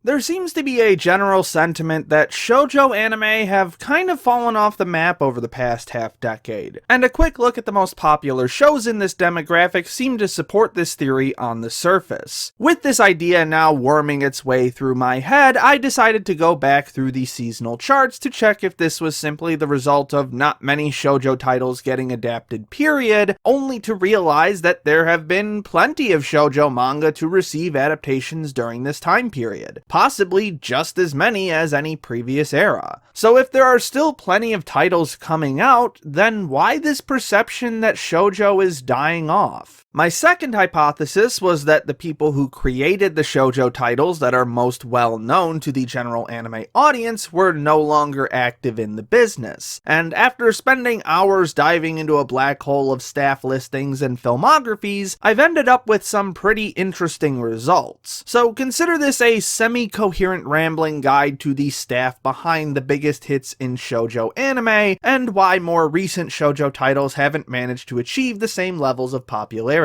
There seems to be a general sentiment that shoujo anime have kind of fallen off the map over the past half-decade, and a quick look at the most popular shows in this demographic seem to support this theory on the surface. With this idea now worming its way through my head, I decided to go back through the seasonal charts to check if this was simply the result of not many shoujo titles getting adapted period, only to realize that there have been plenty of shoujo manga to receive adaptations during this time period. Possibly just as many as any previous era. So if there are still plenty of titles coming out, then why this perception that shoujo is dying off? My second hypothesis was that the people who created the shoujo titles that are most well known to the general anime audience were no longer active in the business, and after spending hours diving into a black hole of staff listings and filmographies, I've ended up with some pretty interesting results. So consider this a semi-coherent rambling guide to the staff behind the biggest hits in shoujo anime, and why more recent shoujo titles haven't managed to achieve the same levels of popularity.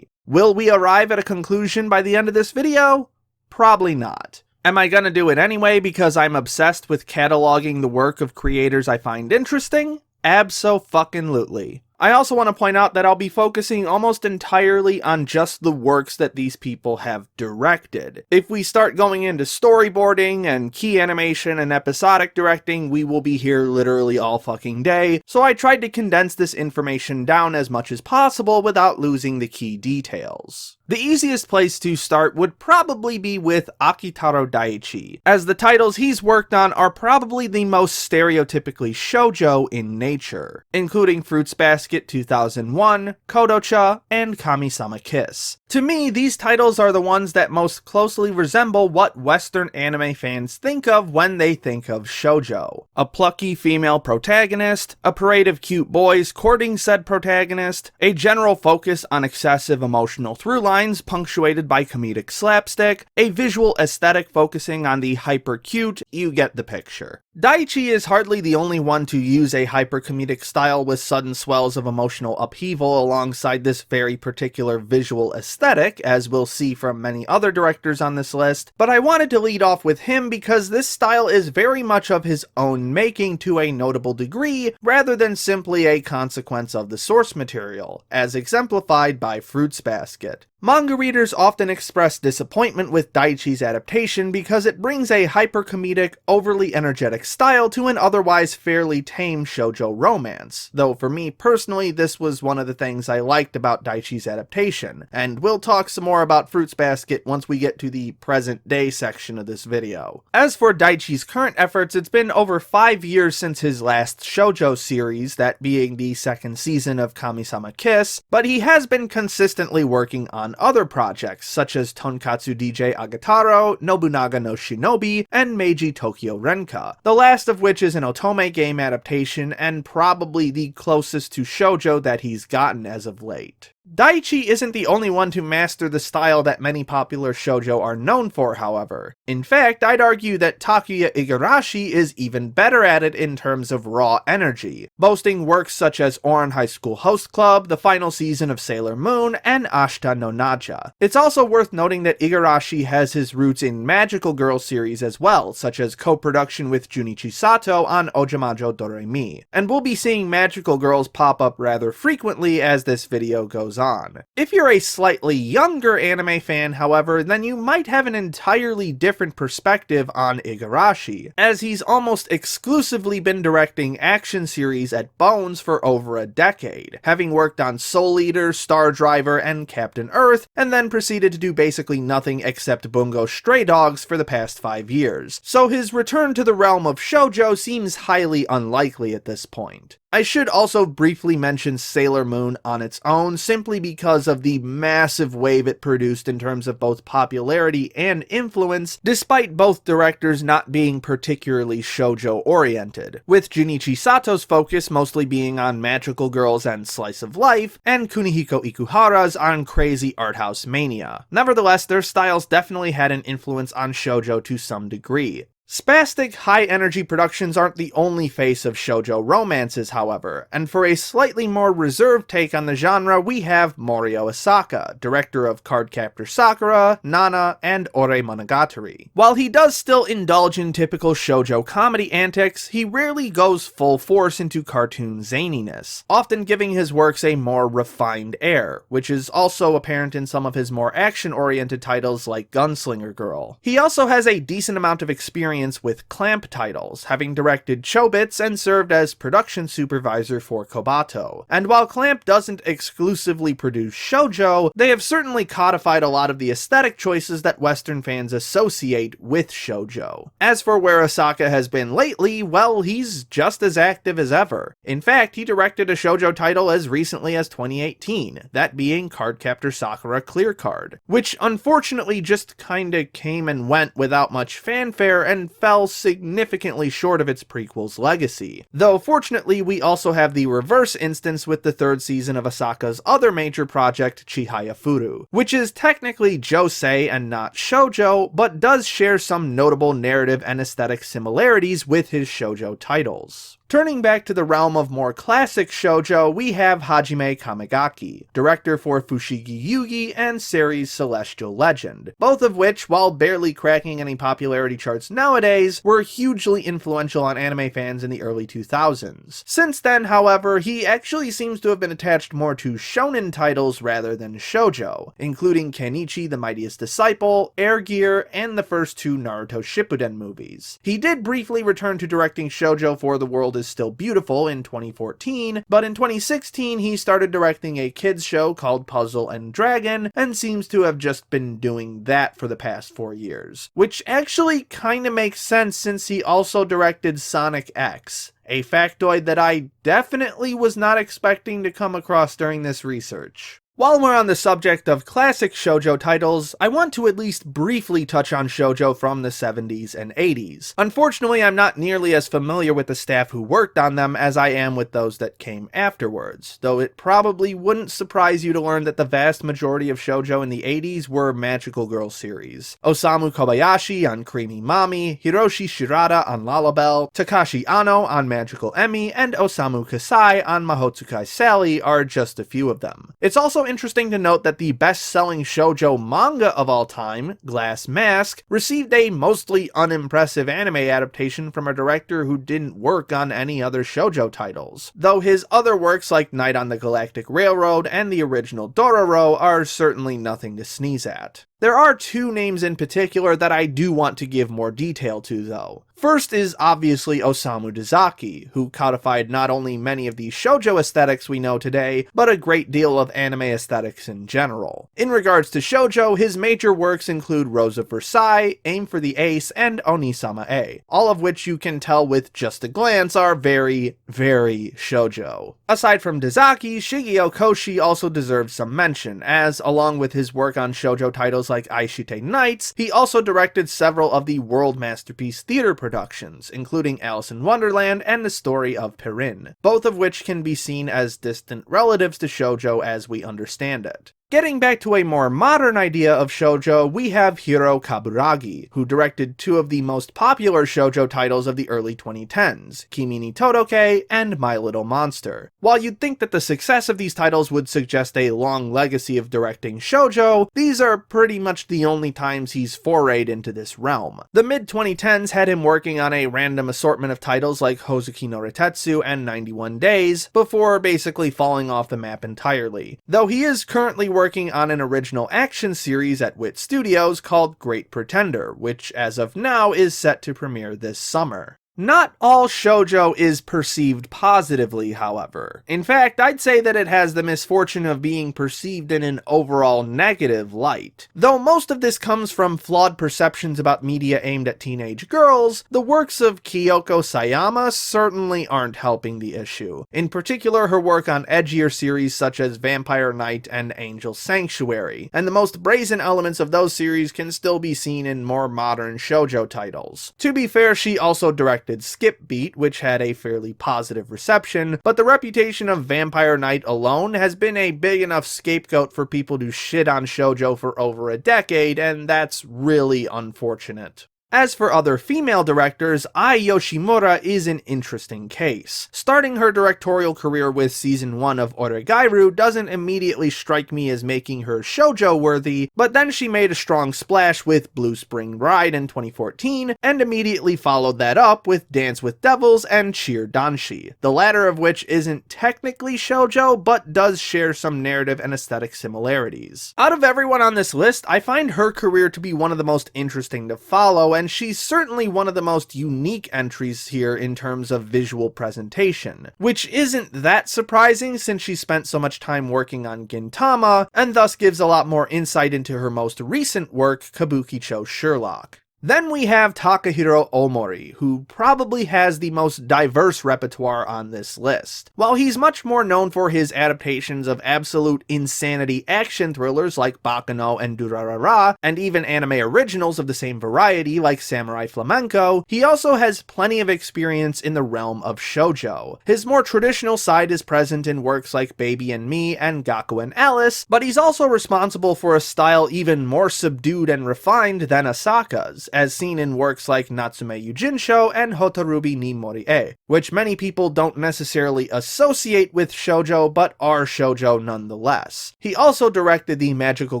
Will we arrive at a conclusion by the end of this video? Probably not. Am I gonna do it anyway because I'm obsessed with cataloging the work of creators I find interesting? Abso-fucking-lutely. I also want to point out that I'll be focusing almost entirely on just the works that these people have directed. If we start going into storyboarding and key animation and episodic directing, we will be here literally all fucking day, so I tried to condense this information down as much as possible without losing the key details. The easiest place to start would probably be with Akitaro Daichi, as the titles he's worked on are probably the most stereotypically shoujo in nature, including Fruits Basket 2001, Kodocha, and Kami-sama Kiss. To me, these titles are the ones that most closely resemble what Western anime fans think of when they think of shoujo. A plucky female protagonist, a parade of cute boys courting said protagonist, a general focus on excessive emotional through punctuated by comedic slapstick, a visual aesthetic focusing on the hyper-cute, you get the picture. Daichi is hardly the only one to use a hyper-comedic style with sudden swells of emotional upheaval alongside this very particular visual aesthetic, as we'll see from many other directors on this list, but I wanted to lead off with him because this style is very much of his own making to a notable degree, rather than simply a consequence of the source material, as exemplified by Fruits Basket. Manga readers often express disappointment with Daichi's adaptation because it brings a hyper-comedic, overly energetic style to an otherwise fairly tame shoujo romance, though for me personally this was one of the things I liked about Daichi's adaptation, and we'll talk some more about Fruits Basket once we get to the present day section of this video. As for Daichi's current efforts, it's been over 5 years since his last shoujo series, that being the second season of Kami-sama Kiss, but he has been consistently working on other projects, such as Tonkatsu DJ Agataro, Nobunaga no Shinobi, and Meiji Tokyo Renka, the last of which is an otome game adaptation and probably the closest to shoujo that he's gotten as of late. Daichi isn't the only one to master the style that many popular shoujo are known for, however. In fact, I'd argue that Takuya Igarashi is even better at it in terms of raw energy, boasting works such as Ouran High School Host Club, the final season of Sailor Moon, and Ashita no Naja. It's also worth noting that Igarashi has his roots in Magical Girl series as well, such as co-production with Junichi Sato on Ojamajo Doremi, and we'll be seeing Magical Girls pop up rather frequently as this video goes on. If you're a slightly younger anime fan, however, then you might have an entirely different perspective on Igarashi, as he's almost exclusively been directing action series at Bones for over a decade, having worked on Soul Eater, Star Driver, and Captain Earth, and then proceeded to do basically nothing except Bungo Stray Dogs for the past 5 years, so his return to the realm of shoujo seems highly unlikely at this point. I should also briefly mention Sailor Moon on its own, simply because of the massive wave it produced in terms of both popularity and influence, despite both directors not being particularly shoujo-oriented, with Junichi Sato's focus mostly being on magical girls and slice of life, and Kunihiko Ikuhara's on crazy arthouse mania. Nevertheless, their styles definitely had an influence on shoujo to some degree. Spastic, high-energy productions aren't the only face of shoujo romances, however, and for a slightly more reserved take on the genre, we have Morio Asaka, director of Cardcaptor Sakura, Nana, and Ore Monogatari. While he does still indulge in typical shoujo comedy antics, he rarely goes full force into cartoon zaniness, often giving his works a more refined air, which is also apparent in some of his more action-oriented titles like Gunslinger Girl. He also has a decent amount of experience with Clamp titles, having directed Chobits and served as production supervisor for Kobato. And while Clamp doesn't exclusively produce shoujo, they have certainly codified a lot of the aesthetic choices that Western fans associate with shoujo. As for where Asaka has been lately, well, he's just as active as ever. In fact, he directed a shoujo title as recently as 2018, that being Cardcaptor Sakura Clear Card, which unfortunately just kinda came and went without much fanfare and fell significantly short of its prequel's legacy. Though fortunately we also have the reverse instance with the third season of Asaka's other major project, Chihaya Furu, which is technically josei and not shoujo, but does share some notable narrative and aesthetic similarities with his shoujo titles. Turning back to the realm of more classic shoujo, we have Hajime Kamigaki, director for Fushigi Yugi and series Celestial Legend, both of which, while barely cracking any popularity charts nowadays, were hugely influential on anime fans in the early 2000s. Since then, however, he actually seems to have been attached more to shonen titles rather than shoujo, including Kenichi the Mightiest Disciple, Air Gear, and the first two Naruto Shippuden movies. He did briefly return to directing shoujo for The World is Still Beautiful in 2014, but in 2016 he started directing a kids show called Puzzle and Dragon, and seems to have just been doing that for the past 4 years. Which actually kinda makes sense since he also directed Sonic X, a factoid that I definitely was not expecting to come across during this research. While we're on the subject of classic shoujo titles, I want to at least briefly touch on shoujo from the 70s and 80s. Unfortunately, I'm not nearly as familiar with the staff who worked on them as I am with those that came afterwards, though it probably wouldn't surprise you to learn that the vast majority of shoujo in the 80s were Magical Girl series. Osamu Kobayashi on Creamy Mami, Hiroshi Shirada on Lalabelle, Takashi Ano on Magical Emmy, and Osamu Kasai on Mahotsukai Sally are just a few of them. It's also interesting to note that the best-selling shoujo manga of all time, Glass Mask, received a mostly unimpressive anime adaptation from a director who didn't work on any other shoujo titles, though his other works like Night on the Galactic Railroad and the original Dororo are certainly nothing to sneeze at. There are two names in particular that I do want to give more detail to, though. First is obviously Osamu Dezaki, who codified not only many of the shoujo aesthetics we know today, but a great deal of anime aesthetics in general. In regards to shoujo, his major works include Rose of Versailles, Aim for the Ace, and Onisama A, all of which you can tell with just a glance are very, very shoujo. Aside from Dezaki, Shigeo Koshi also deserves some mention, as along with his work on shoujo titles like Aishite Nights, he also directed several of the world masterpiece theater productions, including Alice in Wonderland and The Story of Perrin, both of which can be seen as distant relatives to shoujo as we understand it. Getting back to a more modern idea of shoujo, we have Hiro Kaburagi, who directed two of the most popular shoujo titles of the early 2010s, Kimi ni Todoke and My Little Monster. While you'd think that the success of these titles would suggest a long legacy of directing shoujo, these are pretty much the only times he's forayed into this realm. The mid-2010s had him working on a random assortment of titles like Hozuki no Retetsu and 91 Days, before basically falling off the map entirely, though he is currently working on an original action series at Wit Studios called Great Pretender, which as of now is set to premiere this summer. Not all shoujo is perceived positively, however. In fact, I'd say that it has the misfortune of being perceived in an overall negative light. Though most of this comes from flawed perceptions about media aimed at teenage girls, the works of Kyoko Sayama certainly aren't helping the issue. In particular, her work on edgier series such as Vampire Knight and Angel Sanctuary, and the most brazen elements of those series can still be seen in more modern shoujo titles. To be fair, she also directed Skip Beat, which had a fairly positive reception, but the reputation of Vampire Knight alone has been a big enough scapegoat for people to shit on shoujo for over a decade, and that's really unfortunate. As for other female directors, Ai Yoshimura is an interesting case. Starting her directorial career with season 1 of Oregairu doesn't immediately strike me as making her shoujo worthy, but then she made a strong splash with Blue Spring Bride in 2014, and immediately followed that up with Dance with Devils and Cheer Danshi, the latter of which isn't technically shoujo, but does share some narrative and aesthetic similarities. Out of everyone on this list, I find her career to be one of the most interesting to follow, and she's certainly one of the most unique entries here in terms of visual presentation, which isn't that surprising since she spent so much time working on Gintama, and thus gives a lot more insight into her most recent work, Kabukicho Sherlock. Then we have Takahiro Omori, who probably has the most diverse repertoire on this list. While he's much more known for his adaptations of absolute insanity action thrillers like Baccano and Durarara, and even anime originals of the same variety like Samurai Flamenco, he also has plenty of experience in the realm of shoujo. His more traditional side is present in works like Baby and Me and Gaku and Alice, but he's also responsible for a style even more subdued and refined than Asaka's, as seen in works like Natsume Yujinsho and Hotorubi ni Morie, which many people don't necessarily associate with shoujo, but are shoujo nonetheless. He also directed the magical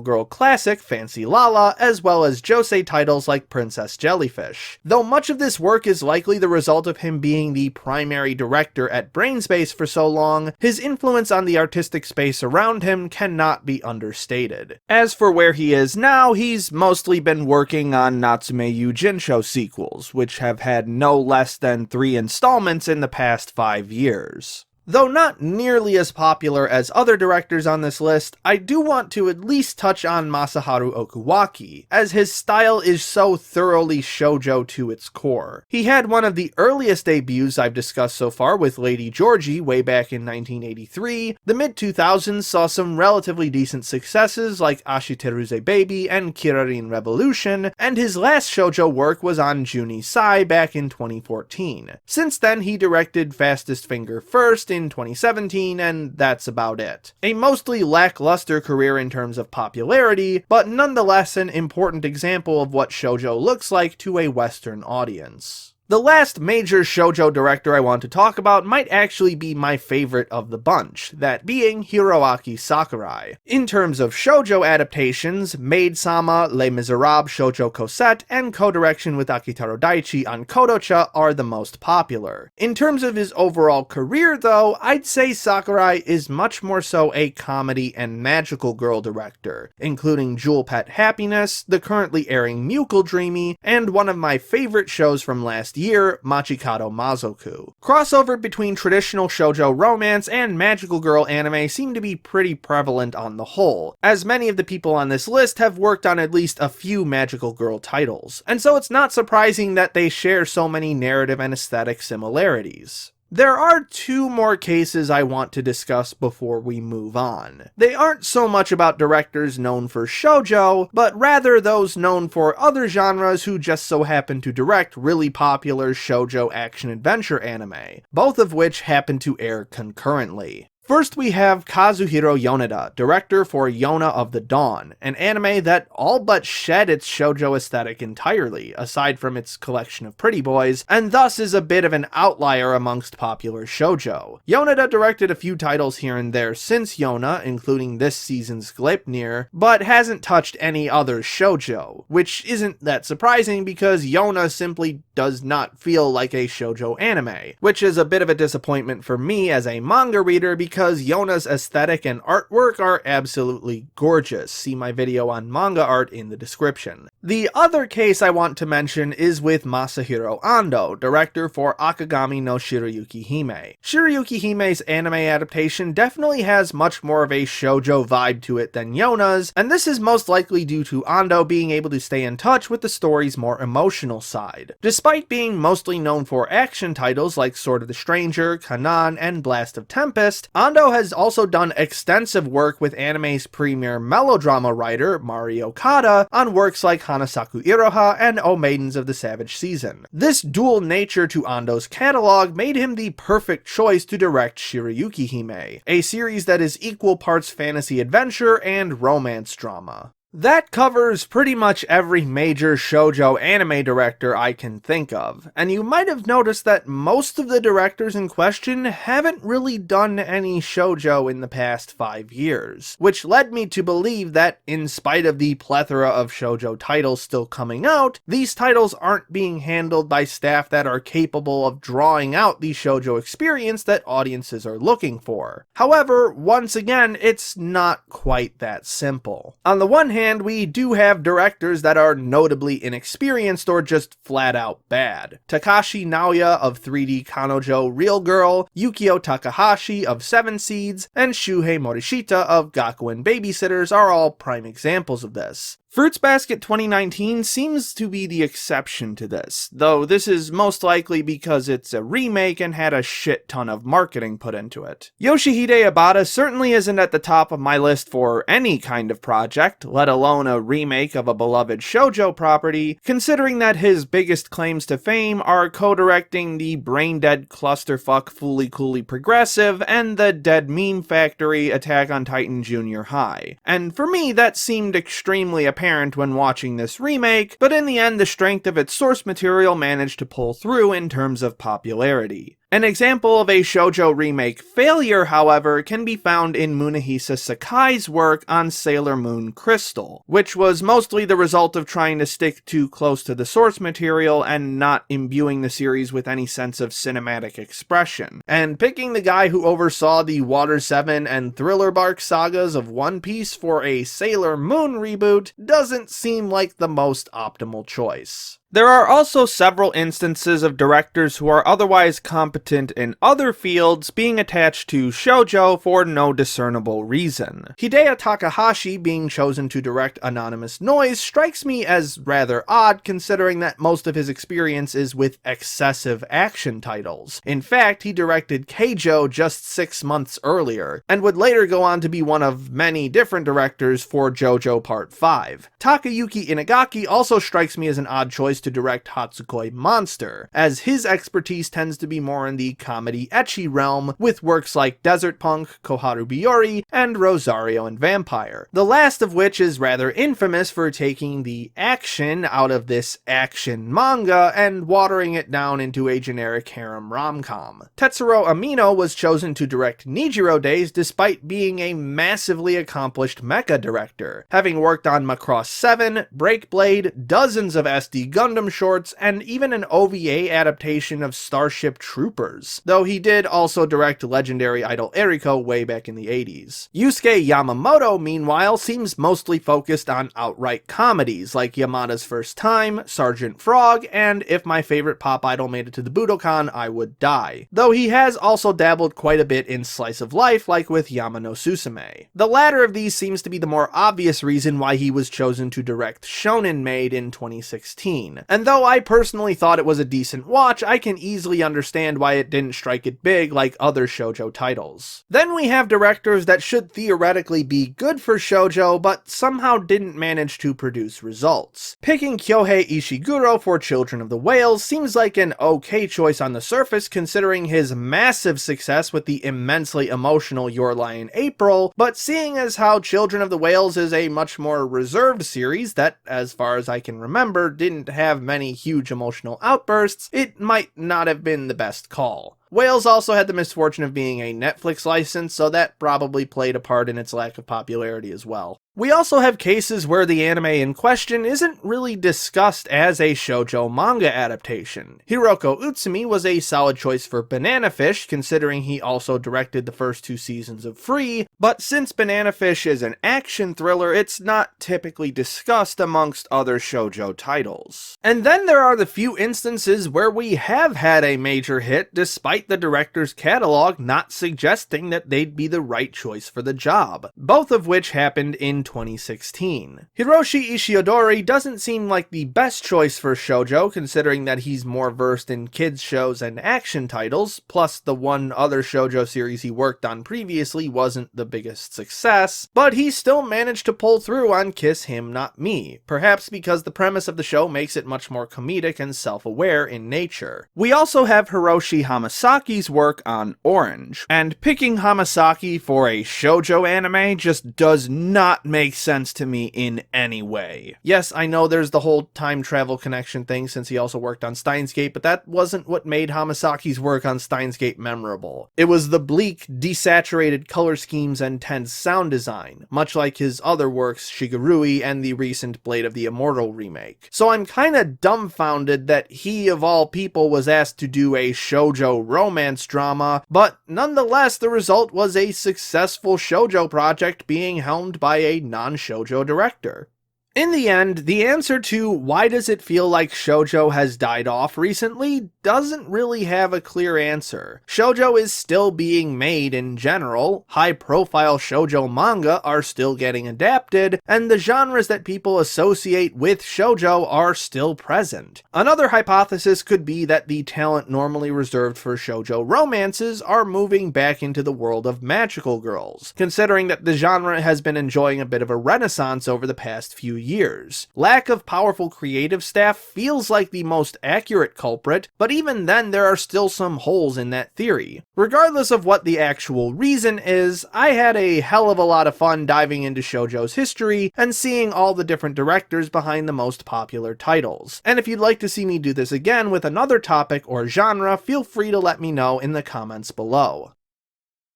girl classic Fancy Lala, as well as josei titles like Princess Jellyfish. Though much of this work is likely the result of him being the primary director at Brainspace for so long, his influence on the artistic space around him cannot be understated. As for where he is now, he's mostly been working on Natsume Yujinsho sequels, which have had no less than 3 installments in the past 5 years. Though not nearly as popular as other directors on this list, I do want to at least touch on Masaharu Okuwaki, as his style is so thoroughly shoujo to its core. He had one of the earliest debuts I've discussed so far with Lady Georgie way back in 1983, the mid-2000s saw some relatively decent successes like Ashiteruze Baby and Kirarin Revolution, and his last shoujo work was on Juni Sai back in 2014. Since then he directed Fastest Finger First in 2017, and that's about it. A mostly lackluster career in terms of popularity, but nonetheless an important example of what shoujo looks like to a Western audience. The last major shoujo director I want to talk about might actually be my favorite of the bunch, that being Hiroaki Sakurai. In terms of shoujo adaptations, Maid-sama, Les Miserables Shoujo Cosette, and co-direction with Akitaro Daichi on Kodocha are the most popular. In terms of his overall career though, I'd say Sakurai is much more so a comedy and magical girl director, including Jewel Pet Happiness, the currently airing Mukul Dreamy, and one of my favorite shows from last year, Machikado Mazoku. Crossover between traditional shoujo romance and magical girl anime seem to be pretty prevalent on the whole, as many of the people on this list have worked on at least a few magical girl titles, and so it's not surprising that they share so many narrative and aesthetic similarities. There are 2 more cases I want to discuss before we move on. They aren't so much about directors known for shoujo, but rather those known for other genres who just so happen to direct really popular shoujo action-adventure anime, both of which happen to air concurrently. First we have Kazuhiro Yoneda, director for Yona of the Dawn, an anime that all but shed its shoujo aesthetic entirely, aside from its collection of pretty boys, and thus is a bit of an outlier amongst popular shoujo. Yoneda directed a few titles here and there since Yona, including this season's Gleipnir, but hasn't touched any other shoujo, which isn't that surprising because Yona simply does not feel like a shoujo anime, which is a bit of a disappointment for me as a manga reader because Yona's aesthetic and artwork are absolutely gorgeous. See my video on manga art in the description. The other case I want to mention is with Masahiro Ando, director for Akagami no Shirayuki Hime. Shirayuki Hime's anime adaptation definitely has much more of a shoujo vibe to it than Yona's, and this is most likely due to Ando being able to stay in touch with the story's more emotional side. Despite being mostly known for action titles like Sword of the Stranger, Kanan, and Blast of Tempest, Ando has also done extensive work with anime's premier melodrama writer, Mari Okada, on works like Hanasaku Iroha and O Maidens of the Savage Season. This dual nature to Ando's catalog made him the perfect choice to direct Shirayuki Hime, a series that is equal parts fantasy adventure and romance drama. That covers pretty much every major shoujo anime director I can think of, and you might have noticed that most of the directors in question haven't really done any shoujo in the past 5 years, which led me to believe that in spite of the plethora of shoujo titles still coming out, these titles aren't being handled by staff that are capable of drawing out the shoujo experience that audiences are looking for. However, once again, it's not quite that simple. On the one hand, we do have directors that are notably inexperienced or just flat out bad. Takashi Naoya of 3D Kanojo Real Girl, Yukio Takahashi of 7 Seeds, and Shuhei Morishita of Gakuen Babysitters are all prime examples of this. Fruits Basket 2019 seems to be the exception to this, though this is most likely because it's a remake and had a shit ton of marketing put into it. Yoshihide Ibata certainly isn't at the top of my list for any kind of project, let alone a remake of a beloved shoujo property, considering that his biggest claims to fame are co-directing the brain-dead clusterfuck Fooly Cooly Progressive and the Dead Meme Factory Attack on Titan Junior High. And for me, that seemed extremely apparent when watching this remake, but in the end the strength of its source material managed to pull through in terms of popularity. An example of a shoujo remake failure, however, can be found in Munehisa Sakai's work on Sailor Moon Crystal, which was mostly the result of trying to stick too close to the source material and not imbuing the series with any sense of cinematic expression. And picking the guy who oversaw the Water 7 and Thriller Bark sagas of One Piece for a Sailor Moon reboot doesn't seem like the most optimal choice. There are also several instances of directors who are otherwise competent in other fields being attached to shoujo for no discernible reason. Hideo Takahashi being chosen to direct Anonymous Noise strikes me as rather odd considering that most of his experience is with excessive action titles. In fact, he directed Keijo just 6 months earlier, and would later go on to be one of many different directors for JoJo Part 5. Takayuki Inagaki also strikes me as an odd choice to direct Hatsukoi Monster, as his expertise tends to be more in the comedy ecchi realm, with works like Desert Punk, Koharu Biyori, and Rosario and Vampire, the last of which is rather infamous for taking the action out of this action manga and watering it down into a generic harem rom-com. Tetsuro Amino was chosen to direct Nijiro Days despite being a massively accomplished mecha director, having worked on Macross 7, Break Blade, dozens of SD Gundam shorts, and even an OVA adaptation of Starship Troopers, though he did also direct legendary idol Eriko way back in the 80s. Yusuke Yamamoto, meanwhile, seems mostly focused on outright comedies like Yamada's First Time, Sergeant Frog, and If My Favorite Pop Idol Made It to the Budokan, I Would Die, though he has also dabbled quite a bit in slice of life like with Yamano Susume. The latter of these seems to be the more obvious reason why he was chosen to direct Shonen Maid in 2016, and though I personally thought it was a decent watch, I can easily understand why it didn't strike it big like other shoujo titles. Then we have directors that should theoretically be good for shoujo, but somehow didn't manage to produce results. Picking Kyohei Ishiguro for Children of the Whales seems like an okay choice on the surface considering his massive success with the immensely emotional Your Lie in April, but seeing as how Children of the Whales is a much more reserved series that, as far as I can remember, didn't have many huge emotional outbursts, it might not have been the best call. Whales also had the misfortune of being a Netflix license, so that probably played a part in its lack of popularity as well. We also have cases where the anime in question isn't really discussed as a shoujo manga adaptation. Hiroko Utsumi was a solid choice for Banana Fish, considering he also directed the first 2 seasons of Free, but since Banana Fish is an action thriller, it's not typically discussed amongst other shoujo titles. And then there are the few instances where we have had a major hit despite the director's catalog not suggesting that they'd be the right choice for the job, both of which happened in 2016. Hiroshi Ishiodori doesn't seem like the best choice for shoujo considering that he's more versed in kids shows and action titles, plus the one other shoujo series he worked on previously wasn't the biggest success, but he still managed to pull through on Kiss Him Not Me, perhaps because the premise of the show makes it much more comedic and self-aware in nature. We also have Hiroshi Hamasaki's work on Orange, and picking Hamasaki for a shoujo anime just does not make make sense to me in any way. Yes, I know there's the whole time travel connection thing since he also worked on Steins Gate, but that wasn't what made Hamasaki's work on Steins Gate memorable. It was the bleak, desaturated color schemes and tense sound design, much like his other works Shigarui and the recent Blade of the Immortal remake. So I'm kinda dumbfounded that he of all people was asked to do a shoujo romance drama, but nonetheless the result was a successful shoujo project being helmed by a non-shoujo director. In the end, the answer to why does it feel like shoujo has died off recently doesn't really have a clear answer. Shoujo is still being made in general, high-profile shoujo manga are still getting adapted, and the genres that people associate with shoujo are still present. Another hypothesis could be that the talent normally reserved for shoujo romances are moving back into the world of magical girls, considering that the genre has been enjoying a bit of a renaissance over the past few years. Lack of powerful creative staff feels like the most accurate culprit, but even then there are still some holes in that theory. Regardless of what the actual reason is, I had a hell of a lot of fun diving into shoujo's history and seeing all the different directors behind the most popular titles. And if you'd like to see me do this again with another topic or genre, feel free to let me know in the comments below.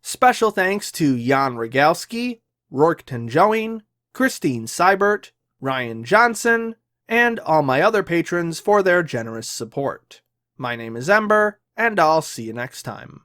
Special thanks to Jan Rogalski, Rourke Tanjoin, Christine Seibert, Ryan Johnson, and all my other patrons for their generous support. My name is Ember, and I'll see you next time.